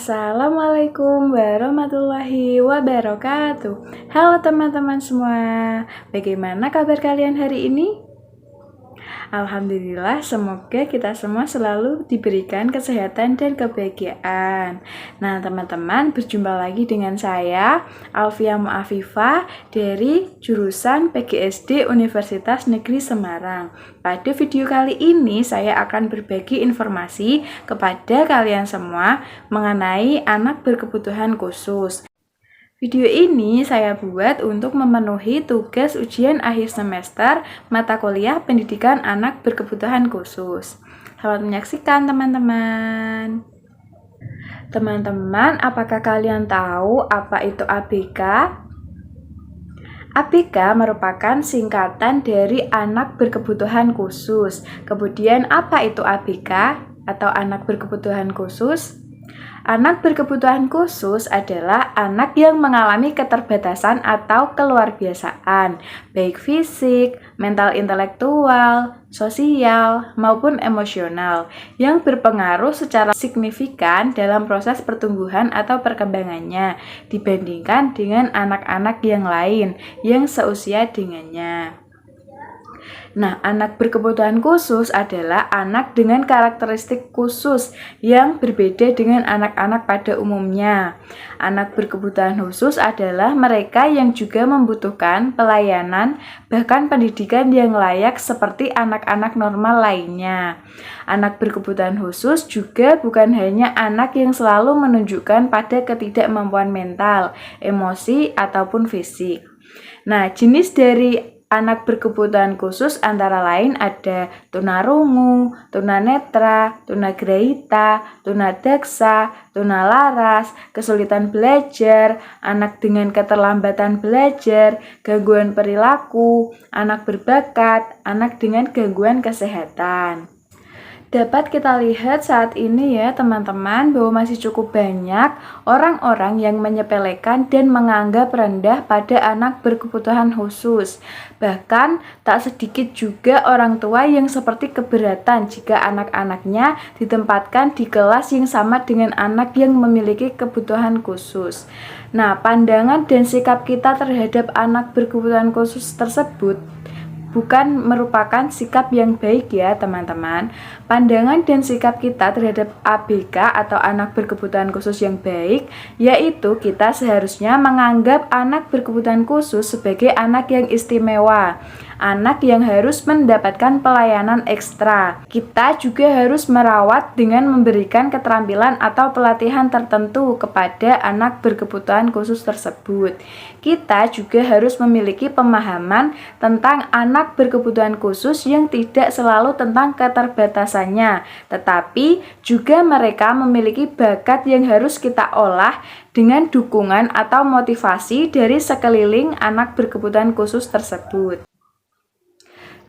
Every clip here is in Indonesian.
Assalamualaikum warahmatullahi wabarakatuh. Halo teman-teman semua, bagaimana kabar kalian hari ini? Alhamdulillah, semoga kita semua selalu diberikan kesehatan dan kebahagiaan. Nah teman-teman, berjumpa lagi dengan saya Alfia Mu'afifah dari jurusan PGSD Universitas Negeri Semarang. Pada video kali ini saya akan berbagi informasi kepada kalian semua mengenai anak berkebutuhan khusus. Video ini saya buat untuk memenuhi tugas ujian akhir semester mata kuliah pendidikan anak berkebutuhan khusus. Selamat menyaksikan teman-teman. Teman-teman, apakah kalian tahu apa itu ABK? ABK merupakan singkatan dari anak berkebutuhan khusus. Kemudian apa itu ABK atau anak berkebutuhan khusus? Anak berkebutuhan khusus adalah anak yang mengalami keterbatasan atau keluarbiasaan, baik fisik, mental intelektual, sosial, maupun emosional, yang berpengaruh secara signifikan dalam proses pertumbuhan atau perkembangannya dibandingkan dengan anak-anak yang lain yang seusia dengannya. Nah, anak berkebutuhan khusus adalah anak dengan karakteristik khusus yang berbeda dengan anak-anak pada umumnya. Anak berkebutuhan khusus adalah mereka yang juga membutuhkan pelayanan, bahkan pendidikan yang layak seperti anak-anak normal lainnya. Anak berkebutuhan khusus juga bukan hanya anak yang selalu menunjukkan pada ketidakmampuan mental, emosi, ataupun fisik. Nah, jenis dari anak berkebutuhan khusus antara lain ada tunarungu, tunanetra, tunagrahita, tunadaksa, tunalaras, kesulitan belajar, anak dengan keterlambatan belajar, gangguan perilaku, anak berbakat, anak dengan gangguan kesehatan. Dapat kita lihat saat ini ya teman-teman bahwa masih cukup banyak orang-orang yang menyepelekan dan menganggap rendah pada anak berkebutuhan khusus. Bahkan tak sedikit juga orang tua yang seperti keberatan jika anak-anaknya ditempatkan di kelas yang sama dengan anak yang memiliki kebutuhan khusus. Nah, pandangan dan sikap kita terhadap anak berkebutuhan khusus tersebut bukan merupakan sikap yang baik ya teman-teman. Pandangan dan sikap kita terhadap ABK atau anak berkebutuhan khusus yang baik, yaitu kita seharusnya menganggap anak berkebutuhan khusus sebagai anak yang istimewa, anak yang harus mendapatkan pelayanan ekstra. Kita juga harus merawat dengan memberikan keterampilan atau pelatihan tertentu kepada anak berkebutuhan khusus tersebut. Kita juga harus memiliki pemahaman tentang anak berkebutuhan khusus yang tidak selalu tentang keterbatasannya, tetapi juga mereka memiliki bakat yang harus kita olah dengan dukungan atau motivasi dari sekeliling anak berkebutuhan khusus tersebut.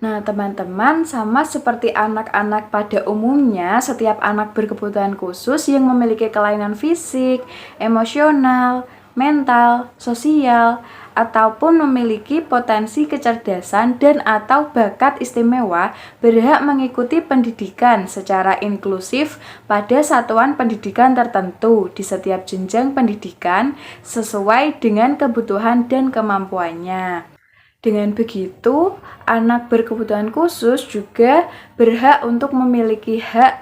Nah teman-teman, sama seperti anak-anak pada umumnya, setiap anak berkebutuhan khusus yang memiliki kelainan fisik, emosional, mental, sosial, ataupun memiliki potensi kecerdasan dan atau bakat istimewa berhak mengikuti pendidikan secara inklusif pada satuan pendidikan tertentu di setiap jenjang pendidikan sesuai dengan kebutuhan dan kemampuannya. Dengan begitu, anak berkebutuhan khusus juga berhak untuk memiliki hak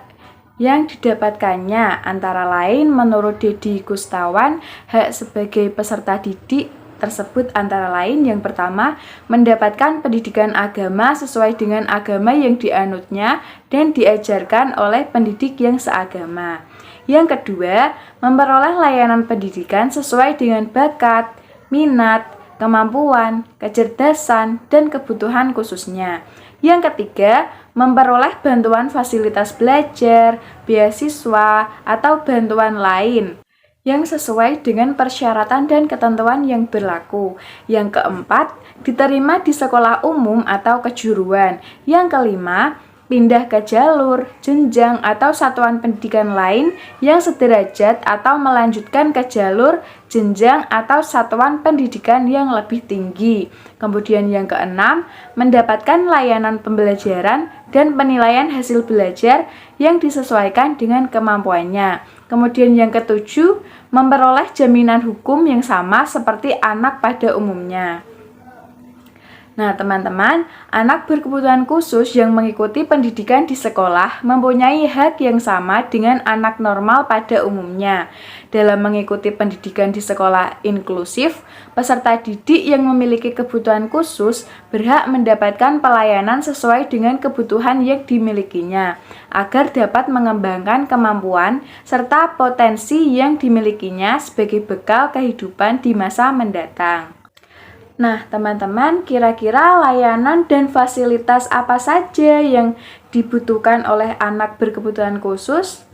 yang didapatkannya, antara lain menurut Dedi Gustawan, hak sebagai peserta didik tersebut antara lain yang pertama, mendapatkan pendidikan agama sesuai dengan agama yang dianutnya dan diajarkan oleh pendidik yang seagama. Yang kedua, memperoleh layanan pendidikan sesuai dengan bakat, minat, kemampuan, kecerdasan, dan kebutuhan khususnya. Yang ketiga, memperoleh bantuan fasilitas belajar, beasiswa, atau bantuan lain yang sesuai dengan persyaratan dan ketentuan yang berlaku. Yang keempat, diterima di sekolah umum atau kejuruan. Yang kelima, pindah ke jalur, jenjang, atau satuan pendidikan lain yang sederajat atau melanjutkan ke jalur, jenjang, atau satuan pendidikan yang lebih tinggi. Kemudian yang keenam, mendapatkan layanan pembelajaran dan penilaian hasil belajar yang disesuaikan dengan kemampuannya. Kemudian yang ketujuh, memperoleh jaminan hukum yang sama seperti anak pada umumnya. Nah, teman-teman, anak berkebutuhan khusus yang mengikuti pendidikan di sekolah mempunyai hak yang sama dengan anak normal pada umumnya. Dalam mengikuti pendidikan di sekolah inklusif, peserta didik yang memiliki kebutuhan khusus berhak mendapatkan pelayanan sesuai dengan kebutuhan yang dimilikinya, agar dapat mengembangkan kemampuan serta potensi yang dimilikinya sebagai bekal kehidupan di masa mendatang. Nah, teman-teman, kira-kira layanan dan fasilitas apa saja yang dibutuhkan oleh anak berkebutuhan khusus?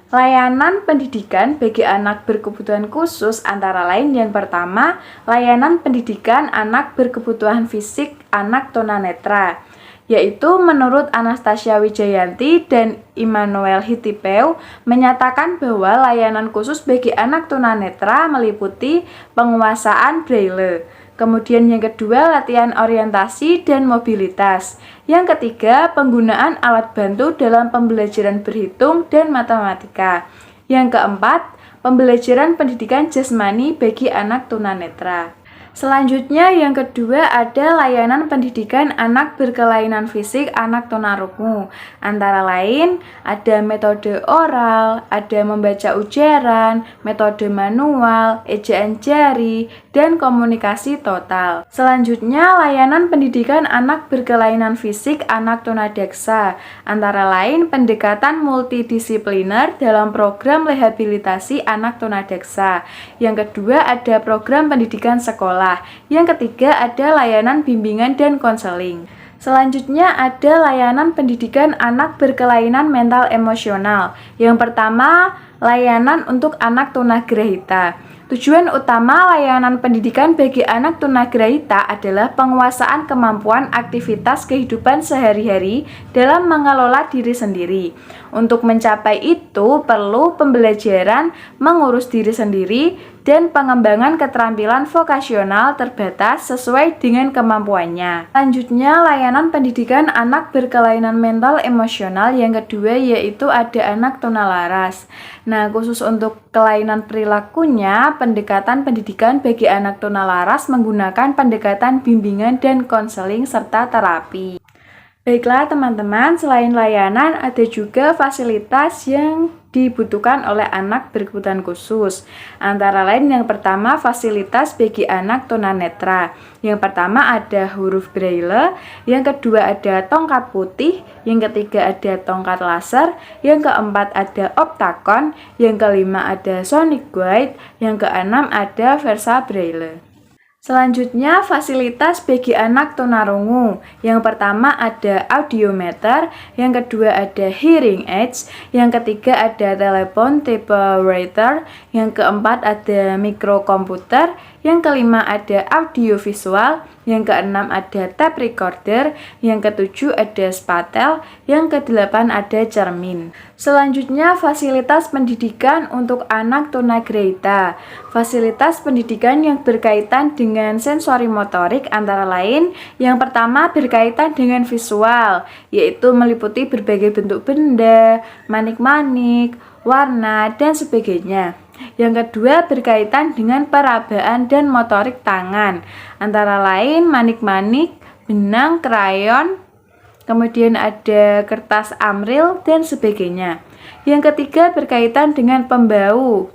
Layanan pendidikan bagi anak berkebutuhan khusus antara lain yang pertama, layanan pendidikan anak berkebutuhan fisik anak tunanetra, yaitu menurut Anastasia Wijayanti dan Immanuel Hitipeu menyatakan bahwa layanan khusus bagi anak tunanetra meliputi penguasaan Braille. Kemudian yang kedua, latihan orientasi dan mobilitas. Yang ketiga, penggunaan alat bantu dalam pembelajaran berhitung dan matematika. Yang keempat, pembelajaran pendidikan jasmani bagi anak tunanetra. Selanjutnya yang kedua ada layanan pendidikan anak berkelainan fisik anak tunarungu. Antara lain ada metode oral, ada membaca ujaran, metode manual, ejaan jari, dan komunikasi total. Selanjutnya layanan pendidikan anak berkelainan fisik anak tunadaksa. Antara lain pendekatan multidisipliner dalam program rehabilitasi anak tunadaksa. Yang kedua ada program pendidikan sekolah. Yang ketiga ada layanan bimbingan dan konseling. Selanjutnya ada layanan pendidikan anak berkelainan mental emosional. Yang pertama, layanan untuk anak tunagrahita. Tujuan utama layanan pendidikan bagi anak tunagrahita adalah penguasaan kemampuan aktivitas kehidupan sehari-hari dalam mengelola diri sendiri. Untuk mencapai itu perlu pembelajaran mengurus diri sendiri dan pengembangan keterampilan vokasional terbatas sesuai dengan kemampuannya. Selanjutnya, layanan pendidikan anak berkelainan mental emosional yang kedua yaitu ada anak tunalaras. Nah, khusus untuk kelainan perilakunya, pendekatan pendidikan bagi anak tunalaras menggunakan pendekatan bimbingan dan konseling serta terapi. Baiklah teman-teman, selain layanan ada juga fasilitas yang dibutuhkan oleh anak berkebutuhan khusus. Antara lain yang pertama fasilitas bagi anak tunanetra. Yang pertama ada huruf Braille, yang kedua ada tongkat putih, yang ketiga ada tongkat laser, yang keempat ada optakon, yang kelima ada sonic guide, yang keenam ada Versa Braille. Selanjutnya, fasilitas bagi anak tunarungu. Yang pertama ada audiometer, yang kedua ada hearing aids, yang ketiga ada telepon type reader, yang keempat ada mikrokomputer, yang kelima ada audiovisual, yang keenam ada tape recorder, yang ketujuh ada spatel, yang kedelapan ada cermin. Selanjutnya, fasilitas pendidikan untuk anak tunagrahita. Fasilitas pendidikan yang berkaitan dengan sensori motorik antara lain yang pertama berkaitan dengan visual, yaitu meliputi berbagai bentuk benda, manik-manik, warna, dan sebagainya. Yang kedua berkaitan dengan perabaan dan motorik tangan, antara lain manik-manik, benang, krayon, kemudian ada kertas amril, dan sebagainya. Yang ketiga berkaitan dengan pembau,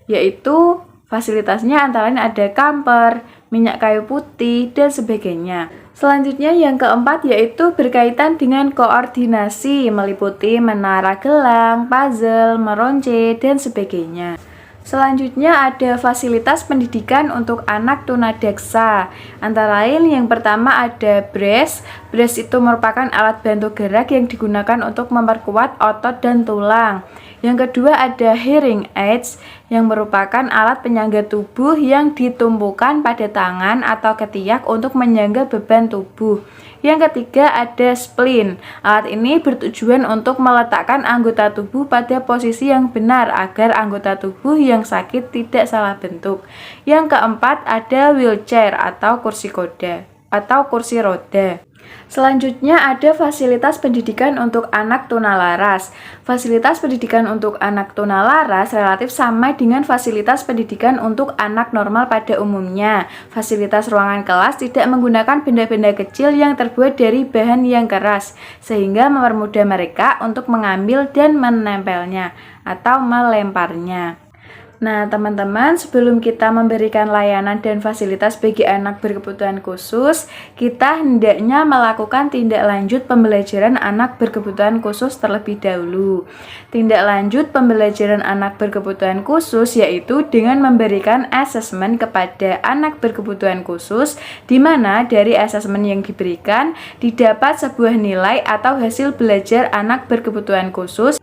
yaitu fasilitasnya antara lain ada kamper, minyak kayu putih, dan sebagainya. Selanjutnya yang keempat yaitu berkaitan dengan koordinasi, meliputi menara gelang, puzzle, meronce, dan sebagainya. Selanjutnya ada fasilitas pendidikan untuk anak tunadaksa. Antara lain yang pertama ada brace. Brace itu merupakan alat bantu gerak yang digunakan untuk memperkuat otot dan tulang. Yang kedua ada hearing aids yang merupakan alat penyangga tubuh yang ditumpukan pada tangan atau ketiak untuk menyangga beban tubuh. Yang ketiga ada splint. Alat ini bertujuan untuk meletakkan anggota tubuh pada posisi yang benar agar anggota tubuh yang sakit tidak salah bentuk. Yang keempat ada wheelchair atau kursi roda. Selanjutnya ada fasilitas pendidikan untuk anak tunalaras. Fasilitas pendidikan untuk anak tunalaras relatif sama dengan fasilitas pendidikan untuk anak normal pada umumnya. Fasilitas ruangan kelas tidak menggunakan benda-benda kecil yang terbuat dari bahan yang keras, sehingga mempermudah mereka untuk mengambil dan menempelnya atau melemparnya. Nah, teman-teman, sebelum kita memberikan layanan dan fasilitas bagi anak berkebutuhan khusus, kita hendaknya melakukan tindak lanjut pembelajaran anak berkebutuhan khusus terlebih dahulu. Tindak lanjut pembelajaran anak berkebutuhan khusus yaitu dengan memberikan asesmen kepada anak berkebutuhan khusus, di mana dari asesmen yang diberikan didapat sebuah nilai atau hasil belajar anak berkebutuhan khusus.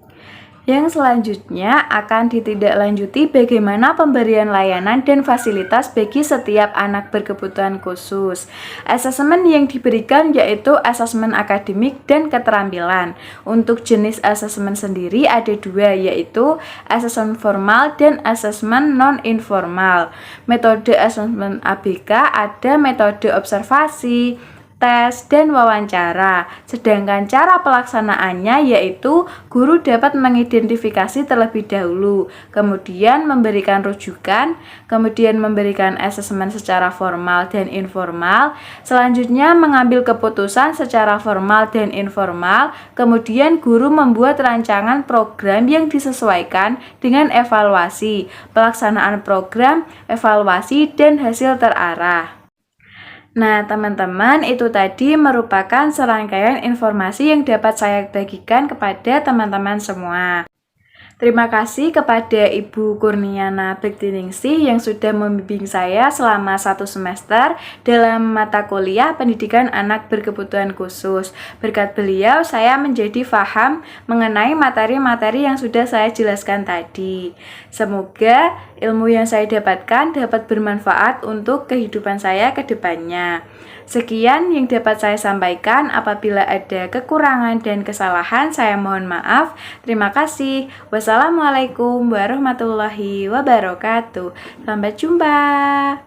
Yang selanjutnya akan ditindaklanjuti bagaimana pemberian layanan dan fasilitas bagi setiap anak berkebutuhan khusus. Asesmen yang diberikan yaitu asesmen akademik dan keterampilan. Untuk jenis asesmen sendiri ada dua, yaitu asesmen formal dan asesmen non-informal. Metode asesmen ABK ada metode observasi, tes, dan wawancara. Sedangkan cara pelaksanaannya yaitu guru dapat mengidentifikasi terlebih dahulu, kemudian memberikan rujukan, kemudian memberikan asesmen secara formal dan informal, selanjutnya mengambil keputusan secara formal dan informal, kemudian guru membuat rancangan program yang disesuaikan dengan evaluasi, pelaksanaan program, evaluasi, dan hasil terarah. Nah, teman-teman, itu tadi merupakan serangkaian informasi yang dapat saya bagikan kepada teman-teman semua. Terima kasih kepada Ibu Kurniana Bektiningsih yang sudah membimbing saya selama 1 semester dalam mata kuliah pendidikan anak berkebutuhan khusus. Berkat beliau, saya menjadi paham mengenai materi-materi yang sudah saya jelaskan tadi. Semoga ilmu yang saya dapatkan dapat bermanfaat untuk kehidupan saya ke depannya. Sekian yang dapat saya sampaikan. Apabila ada kekurangan dan kesalahan, saya mohon maaf. Terima kasih. Wassalamualaikum warahmatullahi wabarakatuh. Sampai jumpa.